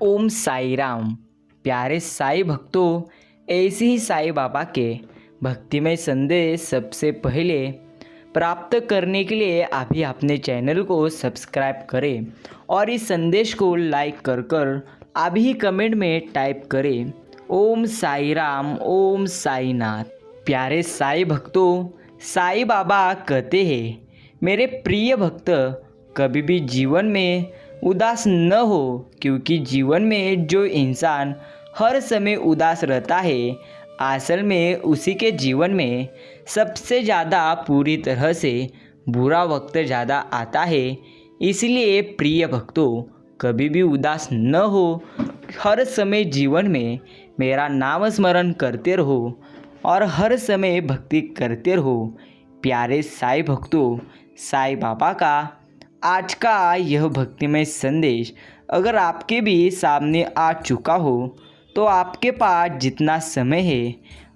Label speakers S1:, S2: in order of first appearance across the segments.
S1: ओम साई राम। प्यारे साई भक्तों, ऐसे ही साई बाबा के भक्तिमय संदेश सबसे पहले प्राप्त करने के लिए अभी अपने चैनल को सब्सक्राइब करें और इस संदेश को लाइक कर अभी कमेंट में टाइप करें ओम साई राम, ओम साई नाथ। प्यारे साई भक्तों, साई बाबा कहते हैं, मेरे प्रिय भक्त, कभी भी जीवन में उदास न हो, क्योंकि जीवन में जो इंसान हर समय उदास रहता है, असल में उसी के जीवन में सबसे ज़्यादा पूरी तरह से बुरा वक्त ज़्यादा आता है। इसलिए प्रिय भक्तों, कभी भी उदास न हो, हर समय जीवन में मेरा नाम स्मरण करते रहो और हर समय भक्ति करते रहो। प्यारे साई भक्तों, साई बाबा का आज का यह भक्तिमय संदेश अगर आपके भी सामने आ चुका हो तो आपके पास जितना समय है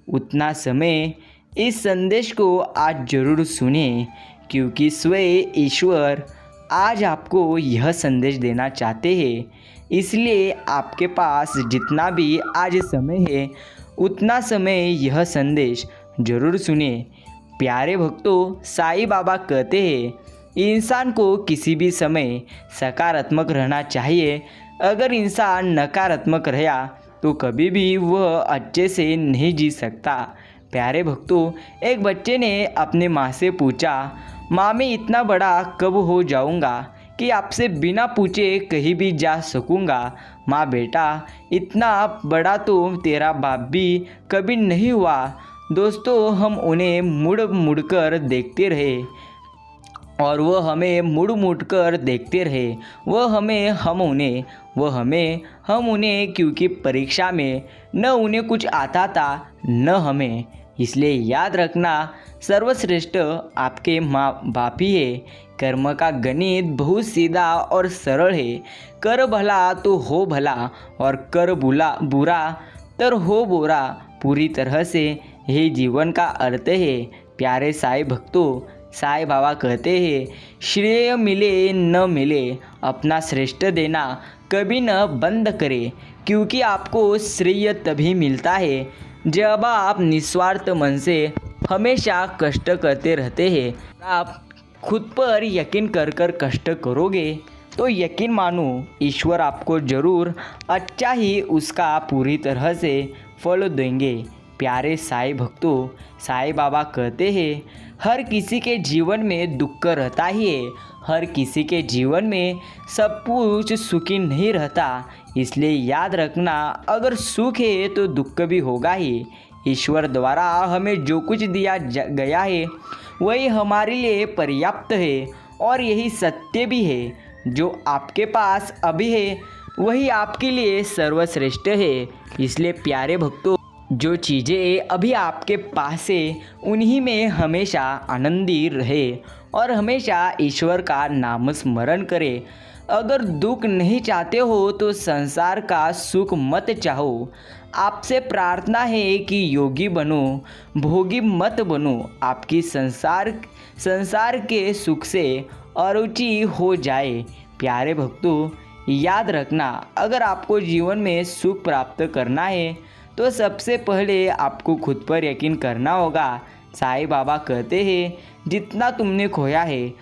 S1: उतना समय इस संदेश को आज ज़रूर सुनिए, क्योंकि स्वयं ईश्वर आज आपको यह संदेश देना चाहते हैं। इसलिए आपके पास जितना भी आज समय है उतना समय यह संदेश ज़रूर सुनिए। प्यारे भक्तों, साई बाबा कहते हैं, इंसान को किसी भी समय सकारात्मक रहना चाहिए। अगर इंसान नकारात्मक रहा तो कभी भी वह अच्छे से नहीं जी सकता। प्यारे भक्तों, एक बच्चे ने अपने माँ से पूछा, माँ मैं इतना बड़ा कब हो जाऊँगा कि आपसे बिना पूछे कहीं भी जा सकूँगा। माँ बेटा, इतना बड़ा तो तेरा बाप भी कभी नहीं हुआ। दोस्तों, हम उन्हें मुड़ मुड़ कर देखते रहे और वह हमें मुड़ मुड़ कर देखते रहे। वह हमें हम उन्हें, क्योंकि परीक्षा में न उन्हें कुछ आता था न हमें। इसलिए याद रखना, सर्वश्रेष्ठ आपके माँ बाप ही है। कर्म का गणित बहुत सीधा और सरल है। कर भला तो हो भला और कर बुरा तो हो बुरा। पूरी तरह से यही जीवन का अर्थ है। प्यारे साई भक्तों, साई बाबा कहते हैं, श्रेय मिले न मिले, अपना श्रेष्ठ देना कभी न बंद करें, क्योंकि आपको श्रेय तभी मिलता है जब आप निस्वार्थ मन से हमेशा कष्ट करते रहते हैं। आप खुद पर यकीन कर कष्ट करोगे तो यकीन मानो ईश्वर आपको ज़रूर अच्छा ही उसका पूरी तरह से फल देंगे। प्यारे साई भक्तों, साई बाबा कहते हैं, हर किसी के जीवन में दुख रहता ही है। हर किसी के जीवन में सब कुछ सुखी नहीं रहता। इसलिए याद रखना, अगर सुख है तो दुख भी होगा ही। ईश्वर द्वारा हमें जो कुछ दिया गया है वही हमारे लिए पर्याप्त है और यही सत्य भी है। जो आपके पास अभी है वही आपके लिए सर्वश्रेष्ठ है। इसलिए प्यारे भक्तों, जो चीज़ें अभी आपके पास है उन्हीं में हमेशा आनंदी रहे और हमेशा ईश्वर का नाम स्मरण करें। अगर दुख नहीं चाहते हो तो संसार का सुख मत चाहो। आपसे प्रार्थना है कि योगी बनो, भोगी मत बनो। आपकी संसार के सुख से अरुचि हो जाए। प्यारे भक्तों, याद रखना, अगर आपको जीवन में सुख प्राप्त करना है तो सबसे पहले आपको खुद पर यकीन करना होगा। साईं बाबा कहते हैं, जितना तुमने खोया है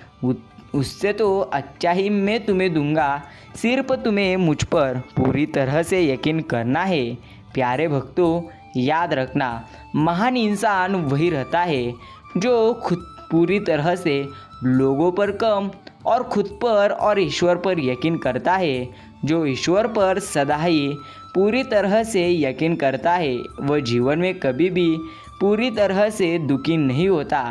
S1: उससे तो अच्छा ही मैं तुम्हें दूंगा। सिर्फ तुम्हें मुझ पर पूरी तरह से यकीन करना है। प्यारे भक्तों, याद रखना, महान इंसान वही रहता है जो खुद पूरी तरह से लोगों पर कम और खुद पर और ईश्वर पर यकीन करता है। जो ईश्वर पर सदा ही पूरी तरह से यकीन करता है वह जीवन में कभी भी पूरी तरह से दुखी नहीं होता।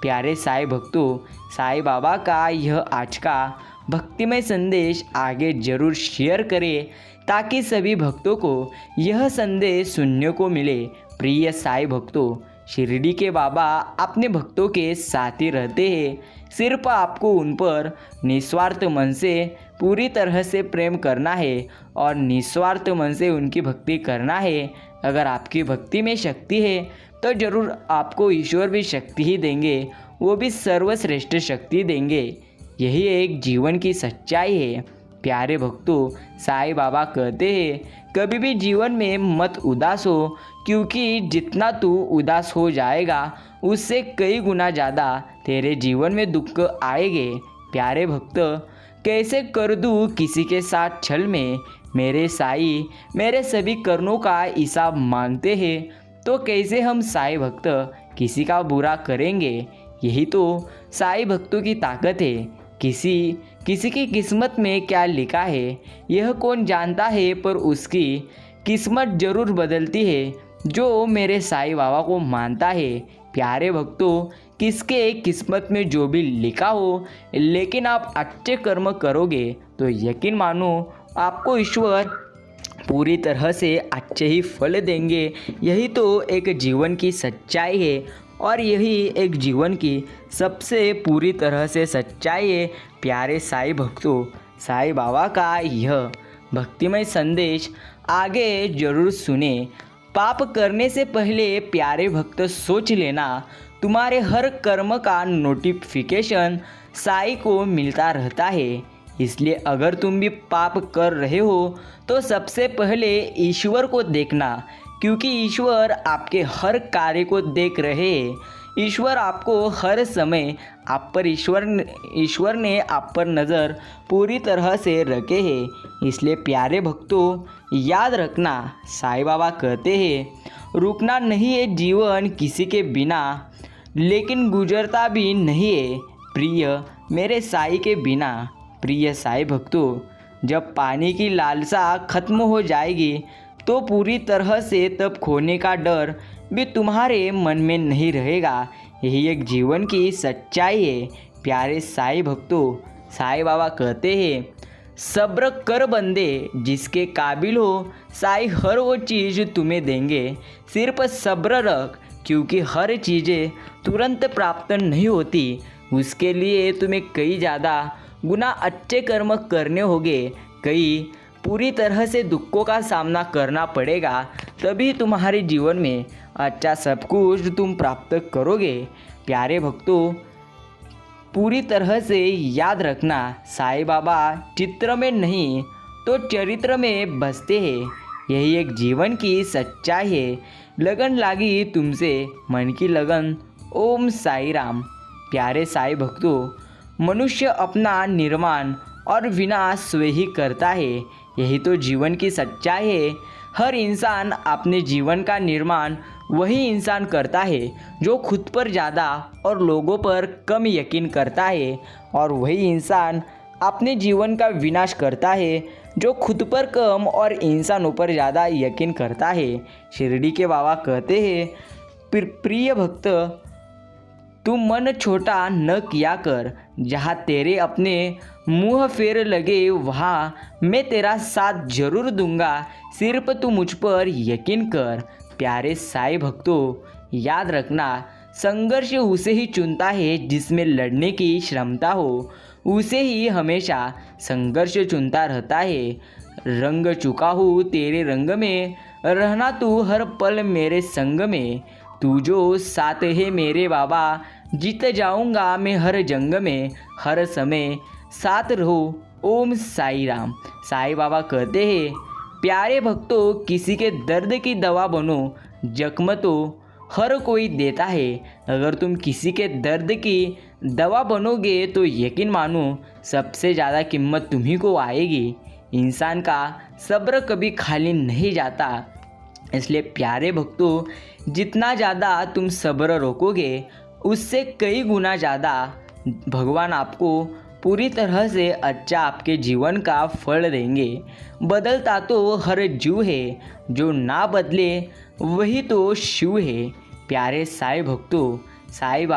S1: प्यारे साई भक्तों, साई बाबा का यह आज का भक्तिमय संदेश आगे जरूर शेयर करें ताकि सभी भक्तों को यह संदेश सुनने को मिले। प्रिय साई भक्तों, शिरडी के बाबा अपने भक्तों के साथ ही रहते हैं। सिर्फ आपको उन पर निस्वार्थ मन से पूरी तरह से प्रेम करना है और निस्वार्थ मन से उनकी भक्ति करना है। अगर आपकी भक्ति में शक्ति है तो ज़रूर आपको ईश्वर भी शक्ति ही देंगे, वो भी सर्वश्रेष्ठ शक्ति देंगे। यही एक जीवन की सच्चाई है। प्यारे भक्तों, साईं बाबा कहते हैं कभी भी जीवन में मत उदास हो, क्योंकि जितना तू उदास हो जाएगा उससे कई गुना ज़्यादा तेरे जीवन में दुख आएंगे। प्यारे भक्त, कैसे कर दूँ किसी के साथ छल में, मेरे साईं मेरे सभी कर्मों का हिसाब मांगते हैं, तो कैसे हम साईं भक्त किसी का बुरा करेंगे। यही तो साईं भक्तों की ताकत है। किसी की किस्मत में क्या लिखा है यह कौन जानता है, पर उसकी किस्मत जरूर बदलती है जो मेरे साईं बाबा को मानता है। प्यारे भक्तों, किसके किस्मत में जो भी लिखा हो, लेकिन आप अच्छे कर्म करोगे तो यकीन मानो आपको ईश्वर पूरी तरह से अच्छे ही फल देंगे। यही तो एक जीवन की सच्चाई है और यही एक जीवन की सबसे पूरी तरह से सच्चाई है। प्यारे साईं भक्तों, साईं बाबा का यह भक्तिमय संदेश आगे जरूर सुने। पाप करने से पहले प्यारे भक्त सोच लेना, तुम्हारे हर कर्म का नोटिफिकेशन साईं को मिलता रहता है। इसलिए अगर तुम भी पाप कर रहे हो तो सबसे पहले ईश्वर को देखना, क्योंकि ईश्वर आपके हर कार्य को देख रहे हैं। ईश्वर आपको हर समय आप पर ईश्वर ने आप पर नज़र पूरी तरह से रखे हैं। इसलिए प्यारे भक्तों, याद रखना, साईं बाबा कहते हैं रुकना नहीं है जीवन किसी के बिना, लेकिन गुजरता भी नहीं है प्रिय मेरे साईं के बिना। प्रिय साईं भक्तों, जब पानी की लालसा खत्म हो जाएगी तो पूरी तरह से तब खोने का डर भी तुम्हारे मन में नहीं रहेगा। यही एक जीवन की सच्चाई है। प्यारे साईं भक्तों, साईं बाबा कहते हैं सब्र कर बंदे, जिसके काबिल हो साईं हर वो चीज़ तुम्हें देंगे। सिर्फ सब्र रख, क्योंकि हर चीज़ें तुरंत प्राप्त नहीं होती। उसके लिए तुम्हें कई ज़्यादा गुना अच्छे कर्म करने होंगे, कई पूरी तरह से दुखों का सामना करना पड़ेगा, तभी तुम्हारे जीवन में अच्छा सब कुछ तुम प्राप्त करोगे। प्यारे भक्तों, पूरी तरह से याद रखना, साईं बाबा चित्र में नहीं तो चरित्र में बसते हैं। यही एक जीवन की सच्चाई है। लगन लागी तुमसे मन की लगन, ओम साई राम। प्यारे साईं भक्तों, मनुष्य अपना निर्माण और विनाश स्वयं ही करता है। यही तो जीवन की सच्चाई है। हर इंसान अपने जीवन का निर्माण वही इंसान करता है जो खुद पर ज़्यादा और लोगों पर कम यकीन करता है, और वही इंसान अपने जीवन का विनाश करता है जो खुद पर कम और इंसानों पर ज़्यादा यकीन करता है। शिरडी के बाबा कहते हैं प्रिय भक्त, तू मन छोटा न किया कर, जहाँ तेरे अपने मुँह फेर लगे वहाँ मैं तेरा साथ जरूर दूंगा, सिर्फ तू मुझ पर यकीन कर। प्यारे साईं भक्तों, याद रखना, संघर्ष उसे ही चुनता है जिसमें लड़ने की क्षमता हो, उसे ही हमेशा संघर्ष चुनता रहता है। रंग चुका हूँ तेरे रंग में, रहना तू हर पल मेरे संग में, तू जो साथ है मेरे बाबा, जीत जाऊंगा मैं हर जंग में, हर समय साथ रहो, ओम साई राम। साईं बाबा कहते हैं प्यारे भक्तों, किसी के दर्द की दवा बनो, जख्म तो हर कोई देता है। अगर तुम किसी के दर्द की दवा बनोगे तो यकीन मानो सबसे ज़्यादा कीमत तुम्ही को आएगी। इंसान का सब्र कभी खाली नहीं जाता। इसलिए प्यारे भक्तों, जितना ज़्यादा तुम सब्र रोकोगे उससे कई गुना ज़्यादा भगवान आपको पूरी तरह से अच्छा आपके जीवन का फल देंगे। बदलता तो हर जीव है, जो ना बदले वही तो शिव है। प्यारे साईं भक्तों, साईं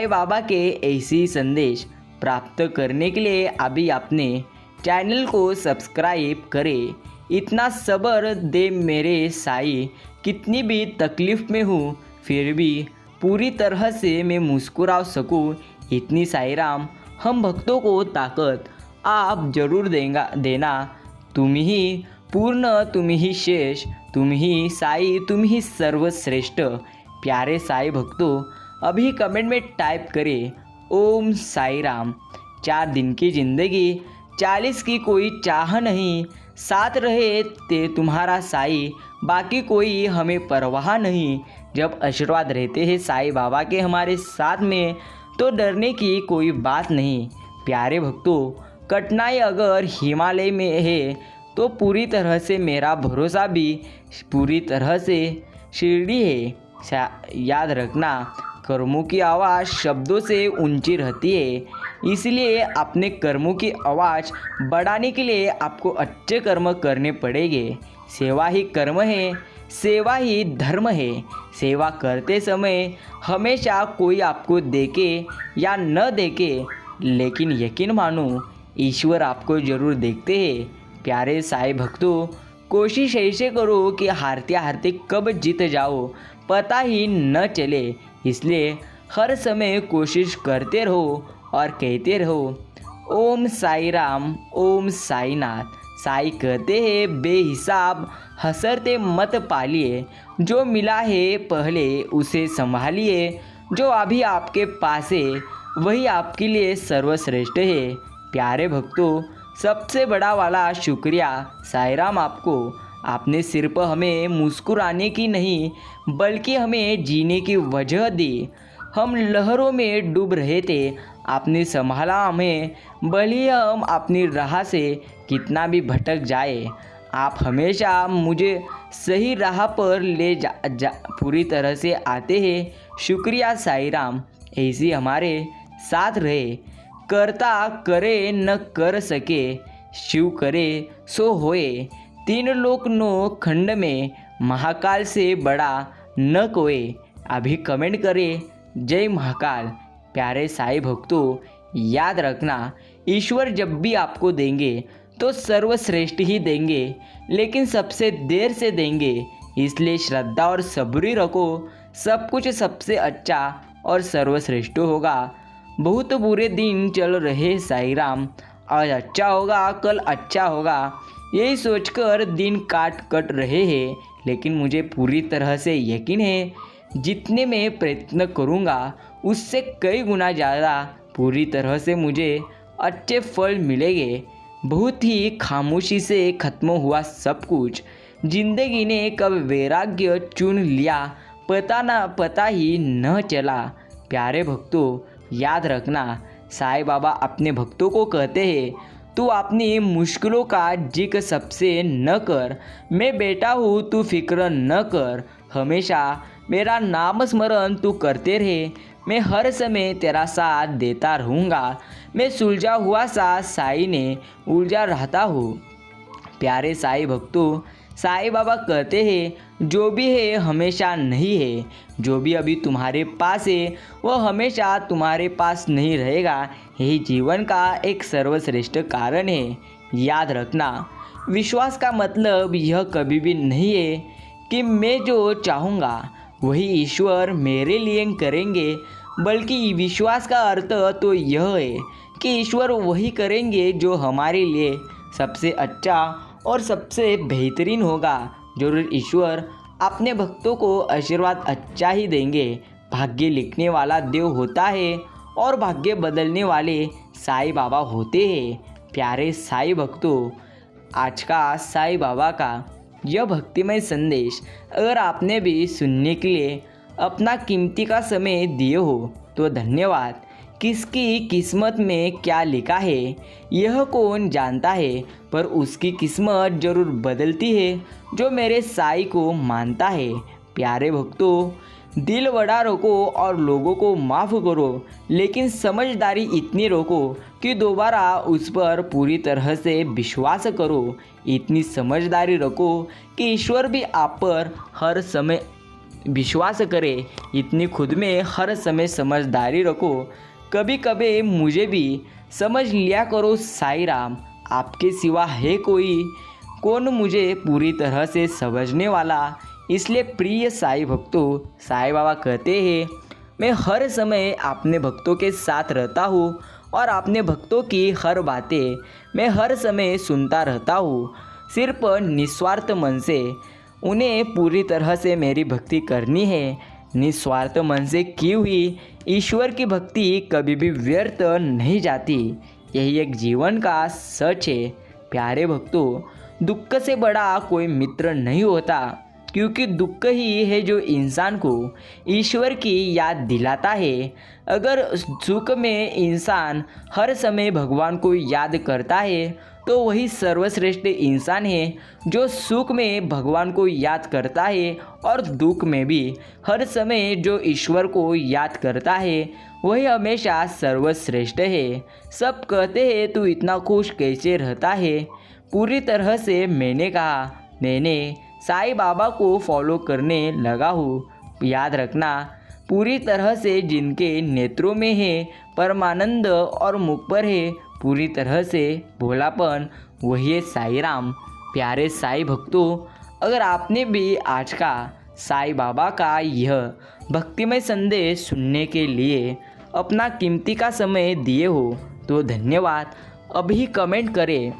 S1: बाबा के ऐसी संदेश प्राप्त करने के लिए अभी अपने चैनल को सब्सक्राइब करें। इतना सब्र दे मेरे साईं, कितनी भी तकलीफ़ में हूँ फिर भी पूरी तरह से मैं मुस्कुरा सकूँ, इतनी साईं राम हम भक्तों को ताकत आप जरूर देना। तुम ही पूर्ण, तुम ही शेष, तुम ही साई, तुम ही सर्वश्रेष्ठ। प्यारे साईं भक्तों, अभी कमेंट में टाइप करें ओम साई राम। 4 दिन की ज़िंदगी 40 की कोई चाह नहीं, साथ रहे ते तुम्हारा साई, बाकी कोई हमें परवाह नहीं। जब आशीर्वाद रहते हैं साईं बाबा के हमारे साथ में, तो डरने की कोई बात नहीं। प्यारे भक्तों, कठिनाई अगर हिमालय में है तो पूरी तरह से मेरा भरोसा भी पूरी तरह से शिरडी है। याद रखना, कर्मों की आवाज़ शब्दों से ऊंची रहती है, इसलिए अपने कर्मों की आवाज़ बढ़ाने के लिए आपको अच्छे कर्म करने पड़ेंगे। सेवा ही कर्म है, सेवा ही धर्म है। सेवा करते समय हमेशा कोई आपको देखे या न देखे, लेकिन यकीन मानो ईश्वर आपको ज़रूर देखते हैं। प्यारे साईं भक्तों, कोशिश ऐसे करो कि हारते हारते कब जीत जाओ पता ही न चले। इसलिए हर समय कोशिश करते रहो और कहते रहो, ओम साई राम, ओम साई नाथ। साई कहते हैं, बेहिसाब हसरते मत पालिए, जो मिला है पहले उसे संभालिए। जो अभी आपके पास है वही आपके लिए सर्वश्रेष्ठ है। प्यारे भक्तों, सबसे बड़ा वाला शुक्रिया साईं राम आपको। आपने सिर्फ हमें मुस्कुराने की नहीं बल्कि हमें जीने की वजह दी। हम लहरों में डूब रहे थे, आपने संभाला हमें, भले हम अपनी राह से कितना भी भटक जाए। आप हमेशा मुझे सही राह पर ले पूरी तरह से आते हैं। शुक्रिया साईं राम, ऐसी हमारे साथ रहे। करता करे न कर सके, शिव करे सो होए। तीन लोक नो खंड में, महाकाल से बड़ा न कोई। अभी कमेंट करें, जय महाकाल। प्यारे साईं भक्तों, याद रखना, ईश्वर जब भी आपको देंगे तो सर्वश्रेष्ठ ही देंगे, लेकिन सबसे देर से देंगे। इसलिए श्रद्धा और सब्री रखो, सब कुछ सबसे अच्छा और सर्वश्रेष्ठ होगा। बहुत बुरे दिन चल रहे साईं राम, आज अच्छा होगा कल अच्छा होगा, यही सोचकर दिन कट रहे हैं। लेकिन मुझे पूरी तरह से यकीन है, जितने मैं प्रयत्न करूँगा उससे कई गुना ज़्यादा पूरी तरह से मुझे अच्छे फल मिलेंगे। बहुत ही खामोशी से ख़त्म हुआ सब कुछ। जिंदगी ने कब वैराग्य चुन लिया पता ही न चला। प्यारे भक्तों, याद रखना, साईं बाबा अपने भक्तों को कहते हैं, तू अपनी मुश्किलों का जिक्र सबसे न कर, मैं बेटा हूँ तू फिक्र न कर। हमेशा मेरा नाम स्मरण तू करते रहे, मैं हर समय तेरा साथ देता रहूँगा। मैं सुलझा हुआ सा साईं ने उलझा रहता हूँ। प्यारे साईं भक्तों, साईं बाबा कहते हैं, जो भी है हमेशा नहीं है। जो भी अभी तुम्हारे पास है वह हमेशा तुम्हारे पास नहीं रहेगा। यही जीवन का एक सर्वश्रेष्ठ कारण है। याद रखना, विश्वास का मतलब यह कभी भी नहीं है कि मैं जो चाहूँगा वही ईश्वर मेरे लिए करेंगे, बल्कि विश्वास का अर्थ तो यह है कि ईश्वर वही करेंगे जो हमारे लिए सबसे अच्छा और सबसे बेहतरीन होगा। जरूर ईश्वर अपने भक्तों को आशीर्वाद अच्छा ही देंगे। भाग्य लिखने वाला देव होता है और भाग्य बदलने वाले साईं बाबा होते हैं। प्यारे साईं भक्तों, आज का साईं बाबा का यह भक्तिमय संदेश अगर आपने भी सुनने के लिए अपना कीमती का समय दिए हो तो धन्यवाद। किसकी किस्मत में क्या लिखा है यह कौन जानता है, पर उसकी किस्मत जरूर बदलती है जो मेरे साईं को मानता है। प्यारे भक्तों, दिल बड़ा रखो और लोगों को माफ़ करो, लेकिन समझदारी इतनी रखो कि दोबारा उस पर पूरी तरह से विश्वास करो। इतनी समझदारी रखो कि ईश्वर भी आप पर हर समय विश्वास करे। इतनी खुद में हर समय समझदारी रखो। कभी कभी मुझे भी समझ लिया करो साईं राम, आपके सिवा है कोई कौन मुझे पूरी तरह से समझने वाला। इसलिए प्रिय साईं भक्तों, साईं बाबा कहते हैं, मैं हर समय अपने भक्तों के साथ रहता हूँ और अपने भक्तों की हर बातें मैं हर समय सुनता रहता हूँ। सिर्फ निस्वार्थ मन से उन्हें पूरी तरह से मेरी भक्ति करनी है। निस्वार्थ मन से की हुई ईश्वर की भक्ति कभी भी व्यर्थ नहीं जाती। यही एक जीवन का सच है। प्यारे भक्तों, दुख से बड़ा कोई मित्र नहीं होता, क्योंकि दुख ही है जो इंसान को ईश्वर की याद दिलाता है। अगर सुख में इंसान हर समय भगवान को याद करता है तो वही सर्वश्रेष्ठ इंसान है। जो सुख में भगवान को याद करता है और दुख में भी हर समय जो ईश्वर को याद करता है वही हमेशा सर्वश्रेष्ठ है। सब कहते हैं तू इतना खुश कैसे रहता है। पूरी तरह से मैंने कहा, मैंने साईं बाबा को फॉलो करने लगा हूँ। याद रखना, पूरी तरह से जिनके नेत्रों में है परमानंद और मुख पर है पूरी तरह से भोलापन, वही है साईं राम। प्यारे साईं भक्तों, अगर आपने भी आज का साईं बाबा का यह भक्तिमय संदेश सुनने के लिए अपना कीमती का समय दिए हो तो धन्यवाद। अभी कमेंट करें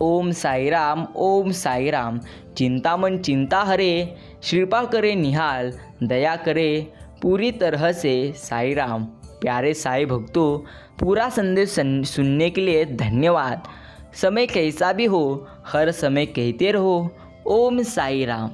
S1: ओम साई राम, ओम साई राम। चिंतामन चिंता हरे, कृपा करे निहाल, दया करे पूरी तरह से साई राम। प्यारे साईं भक्तों, पूरा संदेश सुनने के लिए धन्यवाद। समय कैसा भी हो, हर समय कहते रहो ओम साई राम।